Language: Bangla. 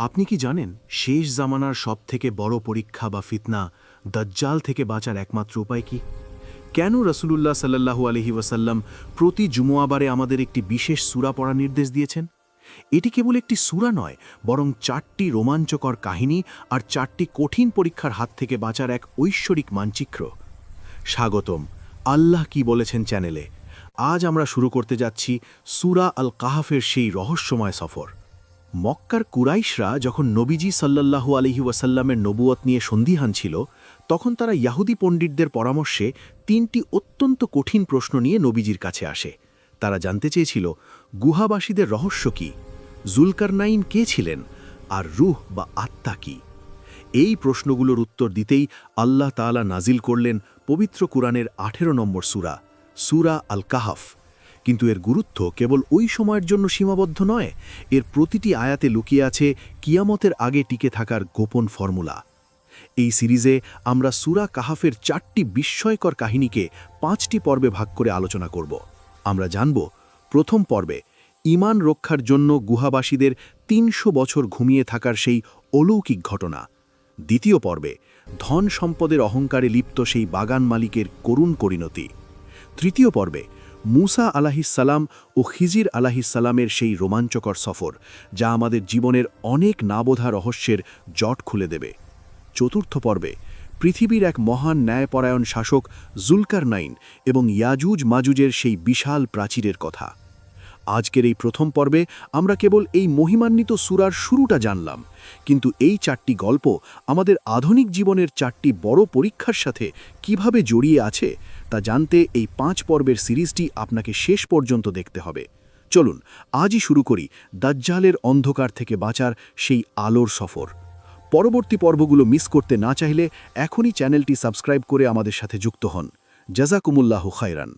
আপনি কি জানেন শেষ জামানার সবথেকে বড় পরীক্ষা বা ফিতনা দাজ্জাল থেকে বাঁচার একমাত্র উপায় কি? কেন রাসূলুল্লাহ সাল্লাল্লাহু আলাইহি ওয়াসাল্লাম প্রতি জুমআবারে আমাদের একটি বিশেষ সূরা পড়ার নির্দেশ দিয়েছেন? এটি কেবল একটি সূরা নয়, বরং 4টি রোমাঞ্চকর কাহিনী আর 4টি কঠিন পরীক্ষার হাত থেকে বাঁচার এক ঐশ্বরিক মানচিত্র। স্বাগতম, আল্লাহ কি বলেছেন চ্যানেলে। আজ আমরা শুরু করতে যাচ্ছি সূরা আল কাহাফের সেই রহস্যময় সফর। মক্কার কুরাইশরা যখন নবীজি সাল্লাল্লাহু আলাইহি ওয়াসাল্লামের নবুয়ত নিয়ে সন্দিহান ছিল, তখন তারা ইয়াহুদি পণ্ডিতদের পরামর্শে 3টি অত্যন্ত কঠিন প্রশ্ন নিয়ে নবীজির কাছে আসে। তারা জানতে চেয়েছিল গুহাবাসীদের রহস্য কি, জুলকারনাইন কে ছিলেন, আর রূহ বা আত্মা কি। এই প্রশ্নগুলোর উত্তর দিতেই আল্লাহ তাআলা নাজিল করলেন পবিত্র কুরআনের 18 নম্বর সূরা, সূরা আল কাহাফ। কিন্তু এর গুরুত্ব কেবল ওই সময়ের জন্য সীমাবদ্ধ নয়, এর প্রতিটি আয়াতে লুকিয়ে আছে কিয়ামতের আগে টিকে থাকার গোপন ফর্মুলা। এই সিরিজে আমরা সূরা কাহাফের 4টি বিস্ময়কর কাহিনীকে 5টি পর্বে ভাগ করে আলোচনা করব। আমরা জানব প্রথম পর্বে ঈমান রক্ষার জন্য গুহাবাসীদের 300 বছর ঘুমিয়ে থাকার সেই অলৌকিক ঘটনা। দ্বিতীয় পর্বে ধন সম্পদের অহংকারে লিপ্ত সেই বাগান মালিকের করুণ পরিণতি। তৃতীয় পর্বে মূসা আলাইহিসসালাম ও খিজির আলাইহিসসালামের সেই রোমাঞ্চকর সফর, যা আমাদের জীবনের অনেক না বোঝা রহস্যের জট খুলে দেবে। চতুর্থ পর্বে পৃথিবীর এক মহান ন্যায়পরায়ণ শাসক জুলকারনাইন এবং ইয়াজুজ মাজুজের সেই বিশাল প্রাচীরের কথা। আজকের এই প্রথম পর্বে আমরা কেবল এই মহিমান্বিত সূরার শুরুটা জানলাম, কিন্তু এই 4টি গল্প আমাদের আধুনিক জীবনের 4টি বড় পরীক্ষার সাথে কিভাবে জড়িয়ে আছে তা জানতে এই 5 পর্বের সিরিজটি আপনাকে শেষ পর্যন্ত দেখতে হবে। চলুন আজই শুরু করি দাজ্জালের অন্ধকার থেকে বাঁচার সেই আলোর সফর। পরবর্তী পর্বগুলো মিস করতে না চাইলে এখনই চ্যানেলটি সাবস্ক্রাইব করে আমাদের সাথে যুক্ত হন। জাযাকুমুল্লাহু খায়রান।